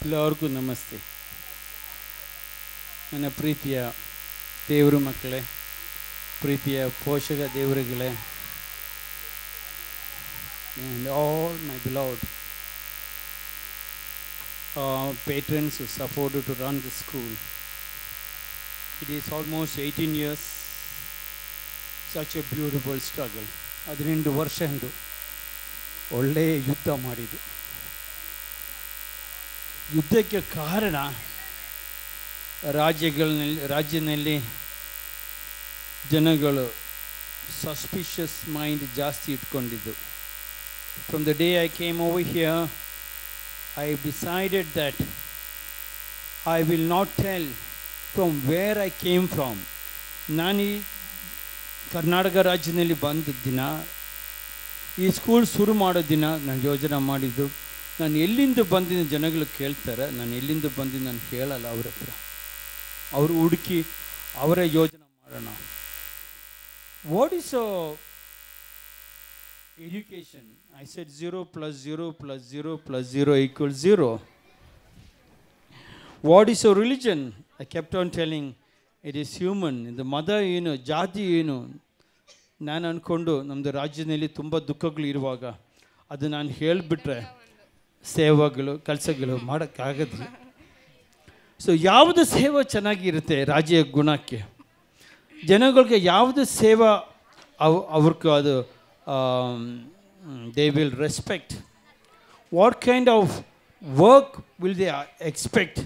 ಎಲ್ಲರಿಗೂ ನಮಸ್ತೆ. ನನ್ನ ಪ್ರೀತಿಯ ದೇವರು ಮಕ್ಕಳೇ, ಪ್ರೀತಿಯ ಪೋಷಕ ದೇವರುಗಳೇ, and all my beloved patrons who supported to run the school. It is almost 18 years, such a beautiful struggle. 18 ವರ್ಷ ಎಂದು ಒಳ್ಳೆಯ ಯುದ್ಧ ಮಾಡಿದ್ದು. ಯುದ್ಧಕ್ಕೆ ಕಾರಣ ರಾಜ್ಯದಲ್ಲಿ ಜನಗಳು ಸಸ್ಪಿಷಿಯಸ್ ಮೈಂಡ್ ಜಾಸ್ತಿ ಇಟ್ಕೊಂಡಿದ್ದು. From the day I came over here, I decided that I will not tell from where I came from. ನಾನು ಈ ಕರ್ನಾಟಕ ರಾಜ್ಯದಲ್ಲಿ ಬಂದ ದಿನ, ಈ ಸ್ಕೂಲ್ ಶುರು ಮಾಡೋ ದಿನ ನಾನು ಯೋಜನೆ ಮಾಡಿದ್ದು, ನಾನು ಎಲ್ಲಿಂದ ಬಂದಿದ್ದ ಜನಗಳು ಕೇಳ್ತಾರೆ, ನಾನು ಎಲ್ಲಿಂದ ಬಂದಿದ್ದು ನಾನು ಕೇಳಲ್ಲ. ಅವ್ರ ಹತ್ರ ಅವರು ಹುಡುಕಿ ಅವರ ಯೋಜನೆ ಮಾಡೋಣ. What is education? I said 0 + 0 + 0 + 0 = 0. What is religion? I kept on telling it is human. ಇದು ಮತ ಏನು, ಜಾತಿ ಏನು? ನಾನು ಅಂದ್ಕೊಂಡು ನಮ್ಮದು ರಾಜ್ಯದಲ್ಲಿ ತುಂಬ ದುಃಖಗಳು ಇರುವಾಗ ಅದು ನಾನು ಹೇಳಿಬಿಟ್ರೆ ಸೇವೆಗಳು ಕೆಲಸಗಳು ಮಾಡೋಕ್ಕಾಗೋದಿಲ್ಲ. ಸೊ ಯಾವುದು ಸೇವೆ ಚೆನ್ನಾಗಿರುತ್ತೆ ರಾಜ್ಯ ಗುಣಕ್ಕೆ, ಜನಗಳಿಗೆ ಯಾವುದು ಸೇವೆ ಅವ್ರಿಗೆ ಅದು they will respect. What kind of work will they expect?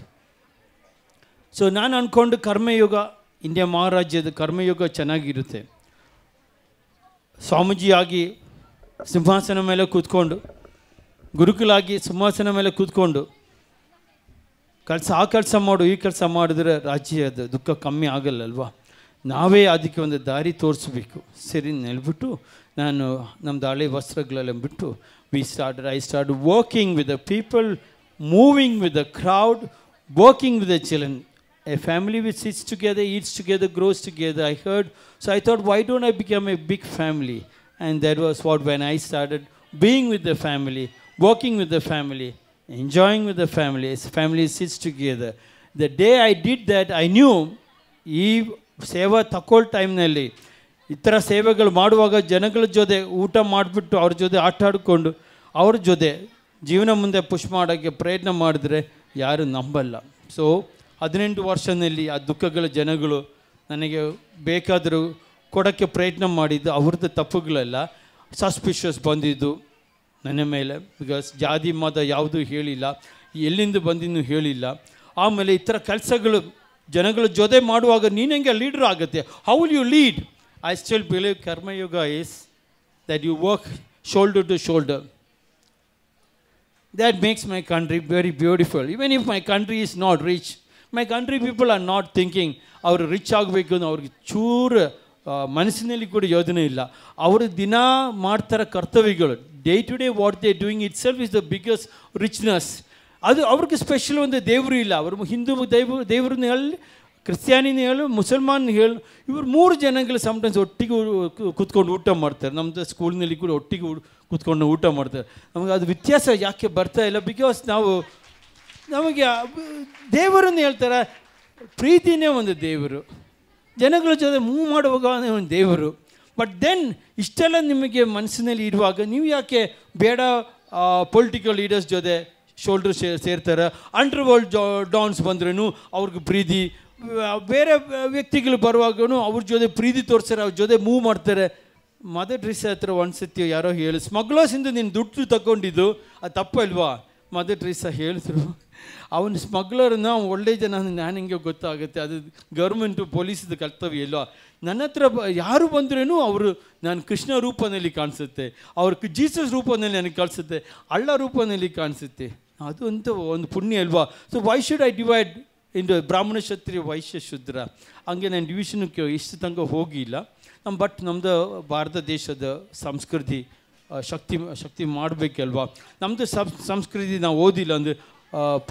So ನಾನು ಅಂದ್ಕೊಂಡು ಕರ್ಮಯುಗ, ಇಂಡಿಯಾ ಮಹಾರಾಜ್ಯದ ಕರ್ಮಯುಗ ಚೆನ್ನಾಗಿರುತ್ತೆ. ಸ್ವಾಮೀಜಿಯಾಗಿ ಸಿಂಹಾಸನ ಮೇಲೆ ಕೂತ್ಕೊಂಡು, ಗುರುಕುಲಾಗಿ ಸಿಂಹಾಸನ ಮೇಲೆ ಕೂತ್ಕೊಂಡು ಆ ಕೆಲಸ ಮಾಡು, ಈ ಕೆಲಸ ಮಾಡಿದ್ರೆ ರಾಜ್ಯದ ದುಃಖ ಕಮ್ಮಿ ಆಗಲ್ಲಲ್ವ? ನಾವೇ ಅದಕ್ಕೆ ಒಂದು ದಾರಿ ತೋರಿಸ್ಬೇಕು. ಸರಿ ನೆಲ್ಬಿಟ್ಟು ನಾನು ನಮ್ಮದು ಹಳೆ ವಸ್ತ್ರಗಳೆಲ್ಲ ಬಿಟ್ಟು I start working with the people, moving with the crowd, working with the children. A family which sits together, eats together, grows together, I heard. So I thought, why don't I become a big family? And that was what, when I started being with the family, working with the family, enjoying with the family, as family sits together. The day I did that, I knew, ಈ ಸೇವಾ ತಗೊಳ್ಳೋ ಟೈಮ್ನಲ್ಲಿ ಈ ಥರ ಸೇವೆಗಳು ಮಾಡುವಾಗ ಜನಗಳ ಜೊತೆ ಊಟ ಮಾಡಿಬಿಟ್ಟು ಅವ್ರ ಜೊತೆ ಆಟ ಆಡಿಕೊಂಡು ಅವ್ರ ಜೊತೆ ಜೀವನ ಮುಂದೆ ಪುಷ್ ಮಾಡೋಕ್ಕೆ ಪ್ರಯತ್ನ ಮಾಡಿದ್ರೆ ಯಾರು ನಂಬಲ್ಲ. ಸೊ 18 ವರ್ಷದಲ್ಲಿ ಆ ದುಃಖಗಳ ಜನಗಳು ನನಗೆ ಬೇಕಾದರೂ ಕೊಡೋಕ್ಕೆ ಪ್ರಯತ್ನ ಮಾಡಿದ್ದು ಅವ್ರದ್ದು ತಪ್ಪುಗಳೆಲ್ಲ. ಸಸ್ಪಿಷಿಯಸ್ ಬಂದಿದ್ದು ನನ್ನ ಮೇಲೆ, ಬಿಕಾಸ್ ಜಾತಿ ಮತ ಯಾವುದೂ ಹೇಳಿಲ್ಲ, ಎಲ್ಲಿಂದ ಬಂದಿದ್ದು ಹೇಳಿಲ್ಲ. ಆಮೇಲೆ ಈ ಥರ ಕೆಲಸಗಳು ಜನಗಳ ಜೊತೆ ಮಾಡುವಾಗ ನೀನು ಹೆಂಗೆ ಲೀಡ್ರ್ ಆಗುತ್ತೆ? How will you lead? I still believe Karmayuga is that you work shoulder to shoulder. That makes my country very beautiful. Even if my country is not rich, my country people are not thinking ಅವರು rich ಆಗಬೇಕು ಅನ್ನೋ ಅವ್ರಿಗೆ ಚೂರು ಮನಸ್ಸಿನಲ್ಲಿ ಕೂಡ ಯೋಜನೆ ಇಲ್ಲ. ಅವರು ದಿನ ಮಾಡ್ತಾರೆ ಕರ್ತವ್ಯಗಳು. Day to day what they doing itself is the biggest richness. ಅದು ಅವ್ರಿಗೆ ಸ್ಪೆಷಲ್ ಒಂದು ದೇವರು ಇಲ್ಲ. ಅವರು ಹಿಂದೂ ದೇವ್ರನ್ನ ಹೇಳಿ, ಕ್ರಿಸ್ತ್ಯಾನಿನ ಹೇಳು, ಮುಸಲ್ಮಾನ್ ಹೇಳು, ಇವರು 3 ಜನಗಳು ಸಮ್ಟೈಮ್ಸ್ ಒಟ್ಟಿಗೆ ಕೂತ್ಕೊಂಡು ಊಟ ಮಾಡ್ತಾರೆ. ನಮ್ಮದು ಸ್ಕೂಲ್ನಲ್ಲಿ ಕೂಡ ಒಟ್ಟಿಗೆ ಕೂತ್ಕೊಂಡು ಊಟ ಮಾಡ್ತಾರೆ. ನಮಗೆ ಅದು ವ್ಯತ್ಯಾಸ ಯಾಕೆ ಬರ್ತಾ ಇಲ್ಲ? ಬಿಕಾಸ್ ನಮಗೆ ದೇವರನ್ನು ಹೇಳ್ತಾರೆ, ಪ್ರೀತಿನೇ ಒಂದು ದೇವರು, ಜನಗಳ ಜೊತೆ ಮೂವ್ ಮಾಡುವಾಗ ಒಂದು ದೇವರು. ಬಟ್ ದೆನ್ ಇಷ್ಟೆಲ್ಲ ನಿಮಗೆ ಮನಸ್ಸಿನಲ್ಲಿ ಇರುವಾಗ ನೀವು ಯಾಕೆ ಬೇಡ ಪೊಲಿಟಿಕಲ್ ಲೀಡರ್ಸ್ ಜೊತೆ ಶೋಲ್ಡರ್ ಸೇರ್ತಾರೆ? ಅಂಡರ್ ವರ್ಲ್ಡ್ ಡಾನ್ಸ್ ಬಂದ್ರೂ ಅವ್ರಿಗೆ ಪ್ರೀತಿ, ಬೇರೆ ವ್ಯಕ್ತಿಗಳು ಬರುವಾಗೂ ಅವ್ರ ಜೊತೆ ಪ್ರೀತಿ ತೋರಿಸ್ತಾರೆ, ಅವ್ರ ಜೊತೆ ಮೂವ್ ಮಾಡ್ತಾರೆ. ಮದರ್ ಟ್ರೀಸಾ ಹತ್ರ ಒಂದ್ಸತಿ ಯಾರೋ ಹೇಳಿ, ಸ್ಮಗ್ಲರ್ಸಿಂದ ನೀನು ದುಡ್ಡು ತಗೊಂಡಿದ್ದು ಅದು ತಪ್ಪಲ್ವಾ? ಮದರ್ ಟ್ರೀಸಾ ಹೇಳಿದ್ರು, ಅವನು ಸ್ಮಗ್ಲರ್ನ ಒಳ್ಳೆ ಜನ ನಾನು ಹಿಂಗೆ ಗೊತ್ತಾಗುತ್ತೆ, ಅದು ಗೌರ್ಮೆಂಟು ಪೊಲೀಸದ ಕರ್ತವ್ಯ ಇಲ್ವಾ? ನನ್ನ ಹತ್ರ ಯಾರು ಬಂದ್ರೂ ಅವರು ನಾನು ಕೃಷ್ಣ ರೂಪದಲ್ಲಿ ಕಾಣಿಸುತ್ತೆ, ಅವ್ರ ಜೀಸಸ್ ರೂಪದಲ್ಲಿ ನನಗೆ ಕಾಣಿಸುತ್ತೆ, ಅಳ್ಳ ರೂಪದಲ್ಲಿ ಕಾಣಿಸುತ್ತೆ. ಅದು ಅಂತ ಒಂದು ಪುಣ್ಯ ಅಲ್ವಾ? So why should I divide into ಬ್ರಾಹ್ಮಣ ಕ್ಷತ್ರಿಯ ವೈಶ್ಯ ಶೂದ್ರ? ಹಂಗೆ ನಾನು ಡಿವಿಷನ್ಗೆ ಇಷ್ಟು ತನಕ ಹೋಗಿಲ್ಲ. ಬಟ್ ನಮ್ಮದು ಭಾರತ ದೇಶದ ಸಂಸ್ಕೃತಿ ಶಕ್ತಿ ಮಾಡಬೇಕಲ್ವಾ? ನಮ್ಮದು ಸಂಸ್ಕೃತಿ ನಾವು ಓದಿಲ್ಲ ಅಂದರೆ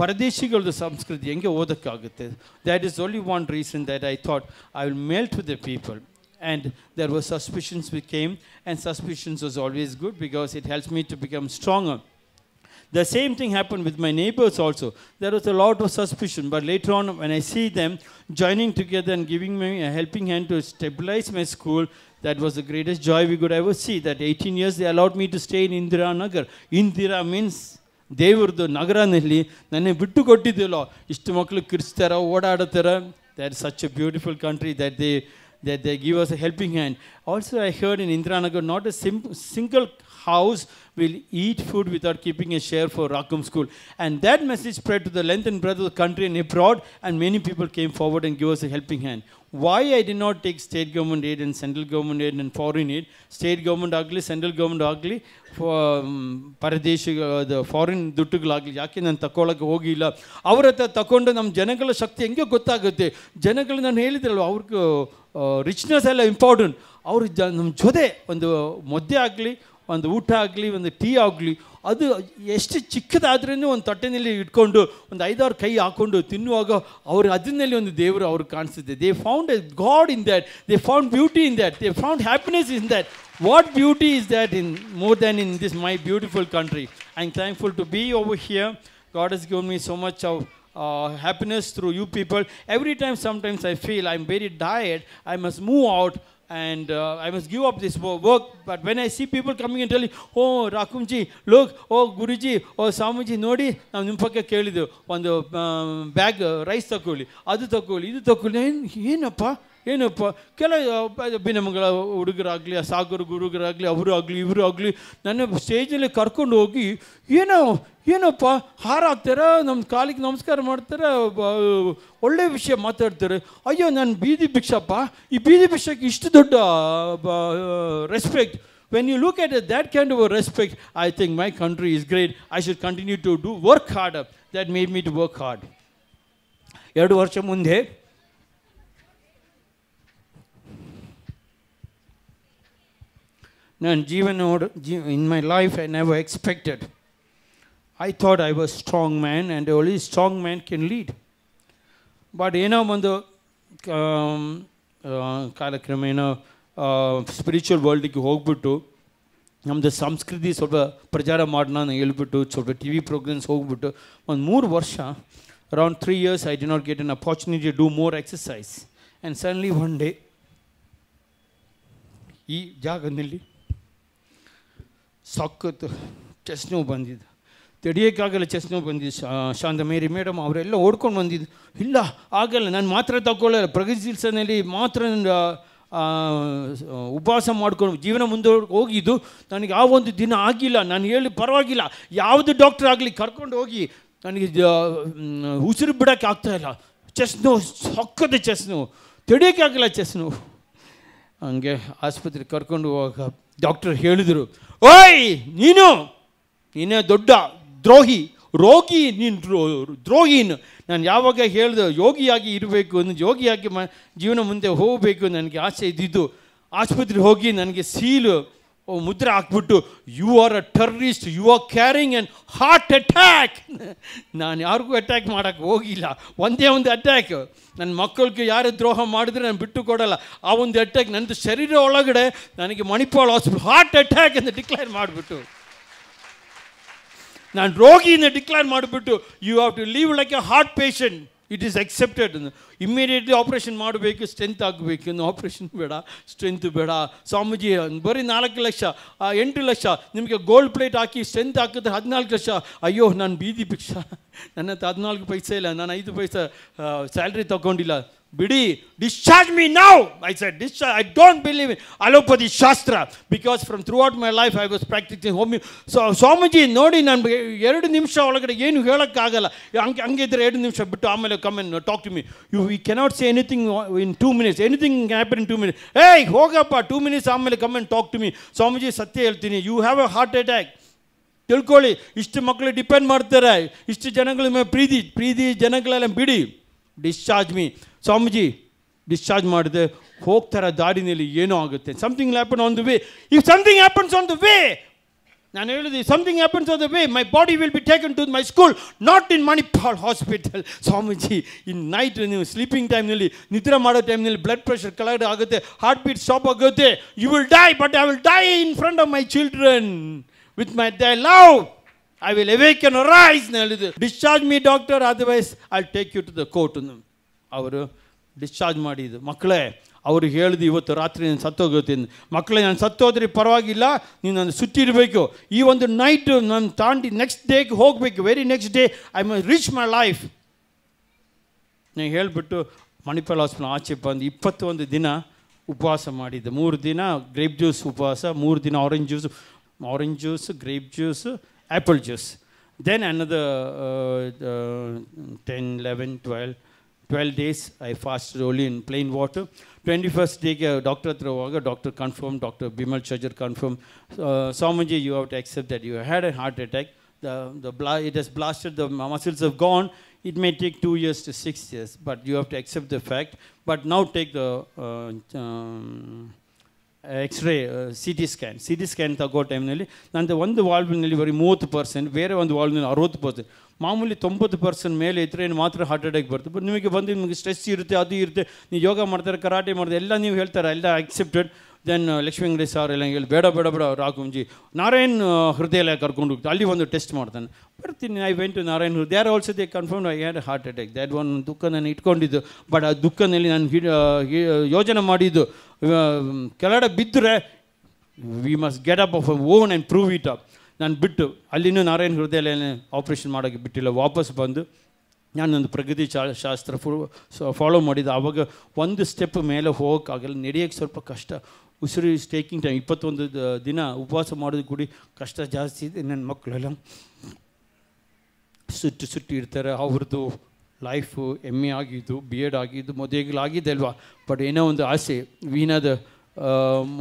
ಪರದೇಶಿಗಳದ್ದು ಸಂಸ್ಕೃತಿ ಹೆಂಗೆ ಓದೋಕ್ಕಾಗುತ್ತೆ? That is only one reason that I thought I will melt with the people. And there were suspicions which came, and suspicions was always good because it helps me to become stronger. The same thing happened with my neighbors also. There was a lot of suspicion, but later on when I see them joining together and giving me a helping hand to stabilize my school, that was the greatest joy we could ever see. That 18 years they allowed me to stay in Indira Nagar. Indira means ದೇವ್ರದ್ದು ನಗರನಲ್ಲಿ ನನಗೆ ಬಿಟ್ಟು ಕೊಟ್ಟಿದ್ದಿಲ್ಲೋ ಇಷ್ಟು ಮಕ್ಕಳು ಕಿರ್ಚ್ತಾರ ಓಡಾಡುತ್ತಾರ. That is such a beautiful country that they give us a helping hand. Also I heard in Indiranagar not a single house will eat food without keeping a share for Rakum school. And that message spread to the length and breadth of the country and abroad, and many people came forward and gave us a helping hand. Why I did not take state government aid and central government aid and foreign aid, state government ಆಗಲಿ central government ಆಗಲಿ ಪರದೇಶ foreign ದುಡ್ಡುಗಳಾಗಲಿ ಯಾಕೆ ನಾನು ತಗೊಳ್ಳೋಕೆ ಹೋಗಿಲ್ಲ. ಅವ್ರ ಹತ್ರ ತಗೊಂಡು ನಮ್ಮ ಜನಗಳ ಶಕ್ತಿ ಹೆಂಗೆ ಗೊತ್ತಾಗುತ್ತೆ. ಜನಗಳು ನಾನು ಹೇಳಿದ್ರಲ್ವ ಅವ್ರಿಗೆ ರಿಚ್ನೆಸ್ ಎಲ್ಲ ಇಂಪಾರ್ಟೆಂಟ್. ಅವರು ನಮ್ಮ ಜೊತೆ ಒಂದು ಮುದ್ದೆ ಆಗಲಿ ಒಂದು ಊಟ ಆಗಲಿ ಒಂದು ಟೀ ಆಗಲಿ ಅದು ಎಷ್ಟು ಚಿಕ್ಕದಾದ್ರೂ ಒಂದು ತಟ್ಟೆನಲ್ಲಿ ಇಟ್ಕೊಂಡು ಒಂದು 5-6 ಕೈ ಹಾಕ್ಕೊಂಡು ತಿನ್ನುವಾಗ ಅವ್ರು ಅದನ್ನಲ್ಲಿ ಒಂದು ದೇವರು ಅವ್ರಿಗೆ ಕಾಣಿಸುತ್ತೆ. They found a god in that, they found beauty in that, they found happiness in that. What beauty is that in more than in this my beautiful country. I am thankful to be over here. God has given me so much of happiness through you people. Every time sometimes I feel I'm very tired, I must move out and I must give up this work. But when I see people coming and telling, oh Rakumji, look, oh Guruji, oh Samuji, nodi ನಾವು ನಿಮ್ಮ ಪಕ್ಕ ಕೇಳಿದ್ದು ಒಂದು bag rice ತಗೊಳ್ಳಿ, ಅದು ತಗೊಳ್ಳಿ, ಇದು ತಗೊಳ್ಳಿ. ಏನಪ್ಪ ಕೆಲ ಭಿನ್ನಮಗಳ ಹುಡುಗರಾಗಲಿ ಸಾಗರ ಹುಡುಗರಾಗಲಿ ಅವರು ಆಗಲಿ ಇವರು ಆಗಲಿ ನನ್ನ ಸ್ಟೇಜಲ್ಲಿ ಕರ್ಕೊಂಡು ಹೋಗಿ ಏನಪ್ಪ ಹಾರ ಹಾಕ್ತಾರೆ, ನಮ್ಮ ಕಾಲಿಗೆ ನಮಸ್ಕಾರ ಮಾಡ್ತಾರೆ, ಒಳ್ಳೆ ವಿಷಯ ಮಾತಾಡ್ತಾರೆ. ಅಯ್ಯೋ ನಾನು ಬೀದಿ ಭಿಕ್ಷಪ್ಪ, ಈ ಬೀದಿ ಭಿಕ್ಷಕ್ಕೆ ಇಷ್ಟು ದೊಡ್ಡ respect. When you look at it, that kind of a respect, I think my country is great. I should continue to work harder. That made me to work hard. 2 ವರ್ಷ ಮುಂದೆ ನನ್ನ in my life I never expected. I thought I was strong man and only strong man can lead. But ಏನೋ ಒಂದು ಕಾಲಕ್ರಮೇಣ spiritual ವರ್ಲ್ಡಿಗೆ ಹೋಗ್ಬಿಟ್ಟು ನಮ್ಮದು ಸಂಸ್ಕೃತಿ ಸ್ವಲ್ಪ ಪ್ರಚಾರ ಮಾಡೋಣ ಅಂತ ಹೇಳ್ಬಿಟ್ಟು ಸ್ವಲ್ಪ ಟಿ ವಿ ಪ್ರೋಗ್ರಾಮ್ಸ್ ಹೋಗ್ಬಿಟ್ಟು ಒಂದು 3 ವರ್ಷ around 3 years I did not get an opportunity to do more exercise. And suddenly one day ಈ ಜಾಗದಲ್ಲಿ ಸಖತ್ತು ಚೆಸ್ಟ್ ನೋವು ಬಂದಿದ್ದು, ತಡಿಯೋಕ್ಕಾಗಲ್ಲ ಚೆಸ್ಟ್ ನೋವು ಬಂದಿದ್ದು. ಶಾಂತ ಮೇರಿ ಮೇಡಮ್ ಅವರೆಲ್ಲ ಓಡ್ಕೊಂಡು ಬಂದಿದ್ದು. ಇಲ್ಲ ಆಗಲ್ಲ, ನಾನು ಮಾತ್ರ ತಗೊಳ್ಳಲ್ಲ, ಪ್ರಗತಿ ಚಿಕಿತ್ಸೆಯಲ್ಲಿ ಮಾತ್ರ ಉಪವಾಸ ಮಾಡ್ಕೊಂಡು ಜೀವನ ಮುಂದೆ ಹೋಗಿದ್ದು. ನನಗೆ ಆ ಒಂದು ದಿನ ಆಗಿಲ್ಲ. ನಾನು ಹೇಳಿ ಪರವಾಗಿಲ್ಲ, ಯಾವುದು ಡಾಕ್ಟ್ರ್ ಆಗಲಿ ಕರ್ಕೊಂಡು ಹೋಗಿ ನನಗೆ ಉಸಿರು ಬಿಡೋಕ್ಕೆ ಆಗ್ತಾಯಿಲ್ಲ. ಚೆಸ್ಟ್ ನೋವು, ಸಖತ್ತು ಚೆಸ್ಟ್ ನೋವು, ತಡಿಯೋಕ್ಕಾಗಲ್ಲ ಚೆಸ್ಟ್ ನೋವು. ಹಂಗೆ ಆಸ್ಪತ್ರೆಗೆ ಕರ್ಕೊಂಡು ಹೋಗ ಡಾಕ್ಟರ್ ಹೇಳಿದರು, ಓಯ್ ನೀನೇ ದೊಡ್ಡ ದ್ರೋಹಿ, ರೋಗಿ, ನೀನು ದ್ರೋಹಿನು. ನಾನು ಯಾವಾಗ ಹೇಳಿದೆ ಯೋಗಿಯಾಗಿ ಇರಬೇಕು, ಯೋಗಿಯಾಗಿ ಜೀವನ ಮುಂದೆ ಹೋಗಬೇಕು ನನಗೆ ಆಸೆ ಇದ್ದಿದ್ದು. ಆಸ್ಪತ್ರೆಗೆ ಹೋಗಿ ನನಗೆ ಸೀಲು ಮುದ್ರೆ ಹಾಕ್ಬಿಟ್ಟು, you are a terrorist, you are carrying an heart attack. ನಾನು ಯಾರಿಗೂ ಅಟ್ಯಾಕ್ ಮಾಡೋಕ್ಕೆ ಹೋಗಿಲ್ಲ. ಒಂದೇ ಒಂದು ಅಟ್ಯಾಕ್, ನನ್ನ ಮಕ್ಕಳಿಗೆ ಯಾರು ದ್ರೋಹ ಮಾಡಿದ್ರೆ ನಾನು ಬಿಟ್ಟು ಕೊಡಲ್ಲ. ಆ ಒಂದು ಅಟ್ಯಾಕ್ ನನ್ನದು ಶರೀರ ಒಳಗಡೆ ನನಗೆ ಮಣಿಪಾಲ್ ಹಾಸ್ಪಿಟಲ್ ಹಾರ್ಟ್ ಅಟ್ಯಾಕ್ ಅಂತ ಡಿಕ್ಲೇರ್ ಮಾಡಿಬಿಟ್ಟು, ನಾನು ರೋಗಿಯಿಂದ ಡಿಕ್ಲೇರ್ ಮಾಡಿಬಿಟ್ಟು, you have to leave like a heart patient, it is accepted. Immediately operation ಮಾಡಬೇಕು, ಸ್ಟ್ರೆಂತ್ ಆಗಬೇಕು. ಇನ್ನು ಆಪ್ರೇಷನ್ ಬೇಡ, ಸ್ಟ್ರೆಂತ್ ಬೇಡ. ಸ್ವಾಮೀಜಿ ಬರೀ 4 ಲಕ್ಷ 8 ಲಕ್ಷ ನಿಮಗೆ ಗೋಲ್ಡ್ ಪ್ಲೇಟ್ ಹಾಕಿ ಸ್ಟ್ರೆಂತ್ ಹಾಕಿದ್ರೆ 14 ಲಕ್ಷ. ಅಯ್ಯೋ ನಾನು ಬೀದಿ ಭಿಕ್ಷ, ನನ್ನ ಹತ್ರ 14 ಪೈಸೆ ಇಲ್ಲ, ನಾನು 5 ಪೈಸೆ ಸ್ಯಾಲ್ರಿ ತಗೊಂಡಿಲ್ಲ, ಬಿಡಿ, discharge me now. I said, discharge. I don't believe in allopathy shastra because from throughout my life I was practicing homeo. So Swamiji ನೋಡಿ, ನಾನು 2 ನಿಮಿಷ ಒಳಗಡೆ ಏನು ಹೇಳೋಕ್ಕಾಗಲ್ಲ, ಹಂಗಿದ್ರೆ 2 ನಿಮಿಷ ಬಿಟ್ಟು ಆಮೇಲೆ come and talk to me. We cannot say anything in 2 minutes. Anything can happen in 2 minutes. Hey, ಹೋಗಪ್ಪ, 2 minutes ಆಮೇಲೆ come and talk to me. Swamiji ಸತ್ಯ ಹೇಳ್ತೀನಿ, you have a heart attack. ತಿಳ್ಕೊಳ್ಳಿ, ಇಷ್ಟು ಮಕ್ಕಳು ಡಿಪೆಂಡ್ ಮಾಡ್ತಾರೆ, ಇಷ್ಟು ಜನಗಳ ಮೇಲೆ ಪ್ರೀತಿ ಜನಗಳೆಲ್ಲ ಬಿಡಿ, ಡಿಸ್ಚಾರ್ಜ್ ಮೀ. ಸ್ವಾಮೀಜಿ ಡಿಸ್ಚಾರ್ಜ್ ಮಾಡಿದೆ, ಹೋಗ್ತಾರೆ ದಾರಿನಲ್ಲಿ ಏನೋ ಆಗುತ್ತೆ. Something happen on the way. If something happens on the way, ನಾನು ಹೇಳಿದೆ, something happens on the way, my body will be taken to my school, not in Manipal hospital. Swamiji, in night ನೀವು sleeping ಟೈಮ್ನಲ್ಲಿ, ನಿದ್ರೆ ಮಾಡೋ ಟೈಮ್ನಲ್ಲಿ ಬ್ಲಡ್ ಪ್ರೆಷರ್ ಕೆಳಗಡೆ ಆಗುತ್ತೆ, heart beat stop ಆಗುತ್ತೆ, you will die, but I will die in front of my children with my they love. I will awaken, arise. Discharge me, doctor, otherwise I'll take you to the court. ಅವರು discharge ಮಾಡಿದ್ದು. ಮಕ್ಕಳೇ, ಅವ್ರಿಗೆ ಹೇಳಿದ್ದು ಇವತ್ತು ರಾತ್ರಿ ನಾನು ಸತ್ತೋಗೋತೀನಿ. ಮಕ್ಕಳೇ, ನಾನು ಸತ್ತೋದ್ರಿ ಪರವಾಗಿಲ್ಲ, ನೀವು ನಾನು ಸುಟ್ಟಿರಬೇಕು. ಈ ಒಂದು ನೈಟ್ ನಾನು ತಾಂಡಿ ನೆಕ್ಸ್ಟ್ ಡೇಗೆ ಹೋಗಬೇಕು. Very next day I must reach my life. ನಾನು ಹೇಳಿಬಿಟ್ಟು ಮಣಿಪಾಲ್ ಹಾಸ್ಪಿಟಲ್ ಆಚೆ ಬಂದು 21 ದಿನ ಉಪವಾಸ ಮಾಡಿದ್ದೆ. 3 ದಿನ ಗ್ರೇಪ್ ಜ್ಯೂಸ್ ಉಪವಾಸ, 3 ದಿನ orange juice, grape juice, apple juice. Then another 10, 11, 12 days I fasted only in plain water. 21st day doctor hatra hoga, doctor confirmed, Dr. Bimal Chajjar confirmed, Swamiji, you have to accept that you had a heart attack. It has blasted, the muscles have gone. It may take 2 years to 6 years, but you have to accept the fact. But now take the X-ray, CT scan ತಗೋ ಟೈಮ್ನಲ್ಲಿ ನಂದು ಒಂದು ವಾಲ್ವ್ನಲ್ಲಿ ಬರೀ 30%, ಬೇರೆ ಒಂದು ವಾಲ್ವ್ನಲ್ಲಿ 60%. ಮಾಮೂಲಿ 90% ಮೇಲೆ ಇದ್ದರೆ ಮಾತ್ರ ಹಾರ್ಟ್ ಅಟ್ಯಾಕ್ ಬರ್ತದೆ. ಬಟ್ ನಿಮಗೆ ಬಂದು ನಿಮಗೆ ಸ್ಟ್ರೆಸ್ ಇರುತ್ತೆ, ಅದು ಇರುತ್ತೆ, ನೀವು ಯೋಗ ಮಾಡ್ತಾರೆ, ಕರಾಟೆ ಮಾಡ್ತಾರೆ, ಎಲ್ಲ ನೀವು ಹೇಳ್ತಾರೆ, ಎಲ್ಲ accepted. Then Lakshmi Venkatesh sir ಎಲ್ಲ ಹೇಳಿ ಬೇಡ ರಾಘುಂಜಿ ನಾರಾಯಣ್ ಹೃದಯ ಕರ್ಕೊಂಡು ಹೋಗ್ತಾರೆ, ಅಲ್ಲಿ ಒಂದು ಟೆಸ್ಟ್ ಮಾಡ್ತಾನೆ. ಬರ್ತೀನಿ. ಐ ವೆಂಟ್ ಟು ನಾರಾಯಣ್ ಹೃದಯ. They are also they confirm I had heart attack. That one ದುಃಖ ನಾನು ಇಟ್ಕೊಂಡಿದ್ದು. ಬಟ್ ಆ ದುಃಖದಲ್ಲಿ ನಾನು ಯೋಜನೆ ಮಾಡಿದ್ದು, ಕೆಳಗಡೆ ಬಿದ್ದರೆ we must get up of own and prove it up. ನಾನು ಬಿಟ್ಟು ಅಲ್ಲಿನೂ ನಾರಾಯಣ್ ಹೃದಯ ಆಪ್ರೇಷನ್ ಮಾಡೋಕ್ಕೆ ಬಿಟ್ಟಿಲ್ಲ. ವಾಪಸ್ ಬಂದು ನಾನೊಂದು ಪ್ರಗತಿ ಶಾಸ್ತ್ರ ಫಾಲೋ ಮಾಡಿದ್ದು. ಆವಾಗ ಒಂದು ಸ್ಟೆಪ್ ಮೇಲೆ ಹೋಗೋಕ್ಕಾಗಲ್ಲ, ನಡೆಯೋಕ್ಕೆ ಸ್ವಲ್ಪ ಕಷ್ಟ. ಉಸಿರು ಇಸ್ ಟೇಕಿಂಗ್ ಟೈಮ್. 21 ದಿನ ಉಪವಾಸ ಮಾಡೋದು ಕೂಡಿ ಕಷ್ಟ ಜಾಸ್ತಿ ಇದೆ. ನನ್ನ ಮಕ್ಕಳೆಲ್ಲ ಸುಟ್ಟು ಇರ್ತಾರೆ. ಅವ್ರದ್ದು ಲೈಫು MA ಆಗಿದ್ದು, BEd ಆಗಿದ್ದು, ಮದುವೆಗಳಾಗಿದೆ ಅಲ್ವಾ. ಬಟ್ ಏನೋ ಒಂದು ಆಸೆ, ವೀಣಾದ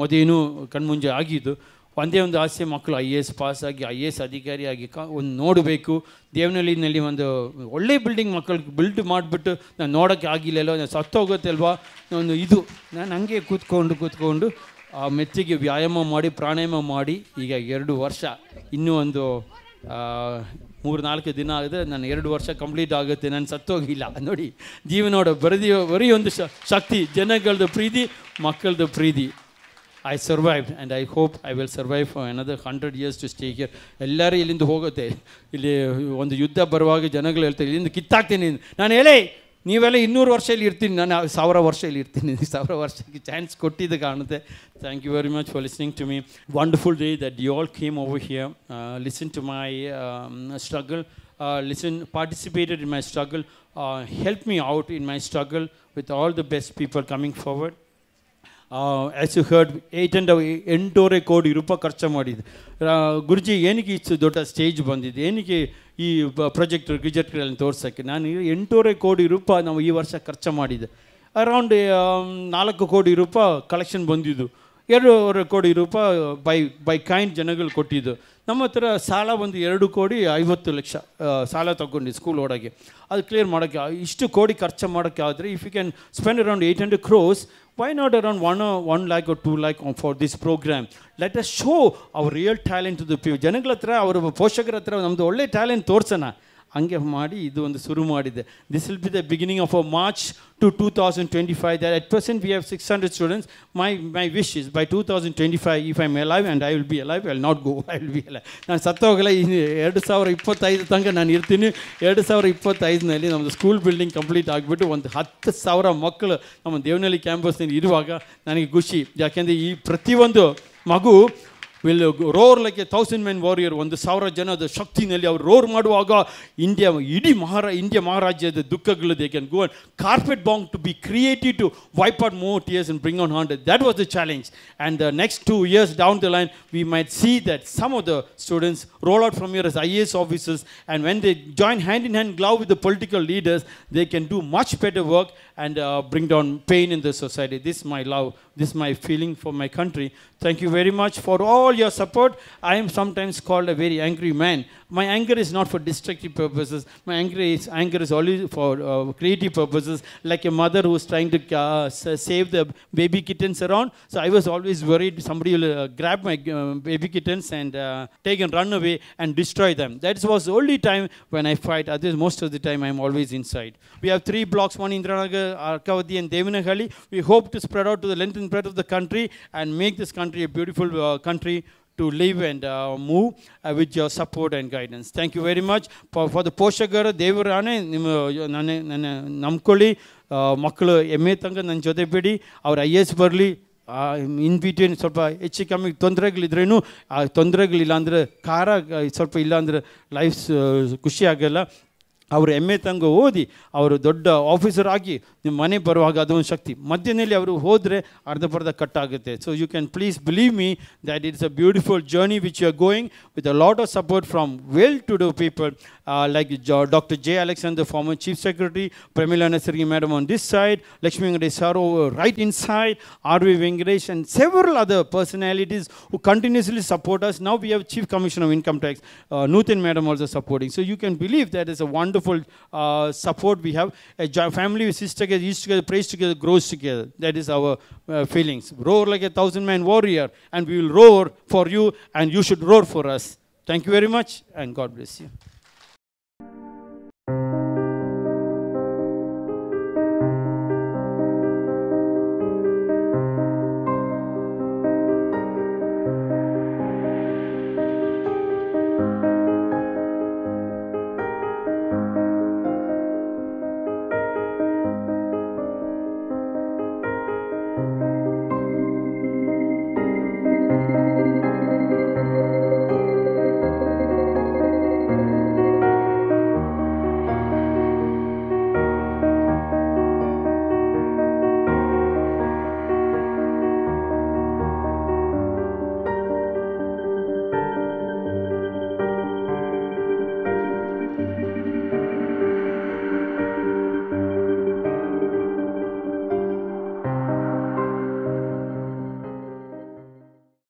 ಮದುವೆನೂ ಕಣ್ಮುಂಜೆ ಆಗಿದ್ದು. ಒಂದೇ ಒಂದು ಆಸೆ, ಮಕ್ಕಳು IAS ಪಾಸ್ ಆಗಿ IAS ಅಧಿಕಾರಿಯಾಗಿ ಒಂದು ನೋಡಬೇಕು. ದೇವನಹಳ್ಳಿನಲ್ಲಿ ಒಂದು ಒಳ್ಳೆ ಬಿಲ್ಡಿಂಗ್ ಮಕ್ಕಳಿಗೆ ಬಿಲ್ಡ್ ಮಾಡಿಬಿಟ್ಟು ನಾನು ನೋಡೋಕ್ಕೆ ಆಗಿಲ್ಲಲ್ಲೋ, ನಾನು ಸತ್ತೋಗುತ್ತೆ ಅಲ್ವಾ ಒಂದು ಇದು. ನಾನು ಹಂಗೆ ಕೂತ್ಕೊಂಡು ಆ ಮೆತ್ತಿಗೆ ವ್ಯಾಯಾಮ ಮಾಡಿ, ಪ್ರಾಣಾಯಾಮ ಮಾಡಿ, ಈಗ 2 ವರ್ಷ, ಇನ್ನೂ ಒಂದು 3-4 ದಿನ ಆಗಿದೆ, ನಾನು 2 ವರ್ಷ ಕಂಪ್ಲೀಟ್ ಆಗುತ್ತೆ. ನಾನು ಸತ್ತೋಗಿಲ್ಲ ನೋಡಿ. ಜೀವನೋಡ ಬರೀ ಒಂದು ಶಕ್ತಿ, ಜನಗಳದ್ದು ಪ್ರೀತಿ, ಮಕ್ಕಳದ್ದು ಪ್ರೀತಿ. I survived and I hope I will survive for another 100 years to stay here. ಎಲ್ಲರೂ ಇಲ್ಲಿಂದ ಹೋಗುತ್ತೆ. ಇಲ್ಲಿ ಒಂದು ಯುದ್ಧ ಬರುವಾಗ ಜನಗಳು ಹೇಳ್ತಾರೆ ಇಲ್ಲಿಂದ ಕಿತ್ತಾಕ್ತೀನಿ. ನಾನು ಹೇಳೇ ನೀವೆಲ್ಲ 200 ವರ್ಷ ಇಲ್ಲಿ ಇರ್ತೀನಿ, ನಾನು 1000 ವರ್ಷ ಇಲ್ಲಿ ಇರ್ತೀನಿ. 1000 ವರ್ಷಕ್ಕೆ ಚಾನ್ಸ್ ಕೊಟ್ಟಿದ್ದು ಕಾಣುತ್ತೆ. Thank you very much for listening to me. Wonderful day that you all came over here, listen to my struggle, participated in my struggle, helped me out in my struggle with all the best people coming forward. As you heard, 8.5 ಕೋಟಿ ರೂಪಾಯಿ ಖರ್ಚು ಮಾಡಿದ್ದು. ಗುರುಜಿ ಏನಕ್ಕೆ ಇಷ್ಟು ದೊಡ್ಡ stage ಬಂದಿದೆ, ಏನಕ್ಕೆ ಈ ಪ್ರೊಜೆಕ್ಟರ್ ಗಿಜೆಕ್ಟ್ಗಳನ್ನು ತೋರ್ಸೋಕ್ಕೆ? ನಾನು 8.5 ಕೋಟಿ ರೂಪಾಯಿ ನಾವು ಈ ವರ್ಷ ಖರ್ಚು ಮಾಡಿದ್ದೆ. ಅರೌಂಡ್ 4 ಕೋಟಿ ರೂಪಾಯಿ ಕಲೆಕ್ಷನ್ ಬಂದಿದ್ದು. 2.5 ಕೋಟಿ ರೂಪಾಯಿ ಬೈ ಕೈಂಡ್ ಜನಗಳು ಕೊಟ್ಟಿದ್ದು. ನಮ್ಮ ಹತ್ರ ಸಾಲ ಒಂದು 2,50,00,000 ಸಾಲ ತಗೊಂಡು ಸ್ಕೂಲ್ ಒಳಗೆ. ಅದು ಕ್ಲಿಯರ್ ಮಾಡೋಕ್ಕೆ ಇಷ್ಟು ಕೋಟಿ ಖರ್ಚು ಮಾಡೋಕ್ಕೆ ಆದರೆ, if you can spend around 800 crores, why not around 1 lakh or 2 lakh for this program? Let us show our real talent to the people. ಜನಗಳ ಹತ್ರ, ಅವರ ಪೋಷಕರ ಹತ್ರ ನಮ್ಮದು ಒಳ್ಳೆ ಟ್ಯಾಲೆಂಟ್ ತೋರಿಸೋಣ. ಹಂಗೆ ಮಾಡಿ ಇದು ಒಂದು ಶುರು ಮಾಡಿದೆ. This will be the beginning of a March to 2025. That at present we have 600 students. My wish is by 2025, if I'm alive, and I will be alive, I will not go, I will be alive. ನಾನು ಸತ್ತೋಗಲ್ಲ. 2025 ತನಕ ನಾನು ಇರ್ತೀನಿ. 2025ನಲ್ಲಿ ನಮ್ಮದು school building complete ಆಗಿಬಿಟ್ಟು ಒಂದು 10,000 ಮಕ್ಕಳು ನಮ್ಮ ದೇವನಹಳ್ಳಿ ಕ್ಯಾಂಪಸ್ನಲ್ಲಿ ಇರುವಾಗ ನನಗೆ ಖುಷಿ. ಯಾಕೆಂದರೆ ಈ ಪ್ರತಿಯೊಂದು ಮಗು will roar like a 1,000 men warrior. 1,000 ಜನದ ಶಕ್ತಿನಲ್ಲಿ ಅವರು ರೋರ್ ಮಾಡುವಾಗ ಇಡೀ ಇಂಡಿಯಾ ಮಹಾರಾಜ್ಯದ ದುಃಖಗಳು they can go and carpet bomb to be creative to wipe out more tears and bring on 100. That was the challenge. And the next 2 years down the line, we might see that some of the students roll out from here as IAS officers, and when they join hand in hand glove with the political leaders, they can do much better work and bring down pain in the society. This is my love, this is my feeling for my country. Thank you very much for all your support. I am sometimes called a very angry man. My anger is not for destructive purposes. My anger is always for creative purposes, like a mother who is trying to save the baby kittens around. So I was always worried somebody will grab my baby kittens and take and run away and destroy them. That was the only time when I fight. Otherwise, most of the time I am always inside. We have 3 blocks, one Indiranagar, Arkavati and Devanahalli. We hope to spread out to the length and breadth of the country and make this country a beautiful country to live and move with your support and guidance. Thank you very much. For the ಪೋಷಕರು ದೇವರಾನೆ ನನ್ನ ನಂಬ್ಕೊಳ್ಳಿ, ಮಕ್ಕಳು ಎಮ್ಮೆ ತನಕ ನನ್ನ ಜೊತೆ ಬಿಡಿ, ಅವ್ರು IAS ಬರಲಿ, ಇನ್ ಬಿಟ್ವೀನ್ ಸ್ವಲ್ಪ ಹೆಚ್ಚು ಕಮ್ಮಿ ತೊಂದರೆಗಳಿದ್ರೇನು ಆ ತೊಂದರೆಗಳಿಲ್ಲ ಅಂದರೆ ಸ್ವಲ್ಪ ಇಲ್ಲ ಅಂದರೆ ಲೈಫ್ ಖುಷಿ ಆಗಲ್ಲ. ಅವರು ಎಮ್ಮೆ ತಂಗ ಓದಿ ಅವರು ದೊಡ್ಡ ಆಫೀಸರ್ ಆಗಿ ನಿಮ್ಮ ಮನೆ ಬರುವಾಗ ಅದೊಂದು ಶಕ್ತಿ. ಮಧ್ಯದಲ್ಲಿ ಅವರು ಹೋದರೆ ಅರ್ಧಪರ್ಧ ಕಟ್ಟಾಗುತ್ತೆ. So you can please believe me that it's a beautiful journey which you are going with a lot of support from well to do people like Dr. J. Alexander, former Chief Secretary, Pramila Nasri Madam on this side, Lakshmi Venkatesh Sir right inside, R.V. Venkatesh and several other personalities who continuously support us. Now we have Chief Commissioner of Income Tax, Nuthan Madam also supporting. So you can believe that is a wonderful support we have. A family with sister together, eats together, prays together, grows together. That is our feelings. Roar like a 1,000-man warrior, and we will roar for you and you should roar for us. Thank you very much and God bless you.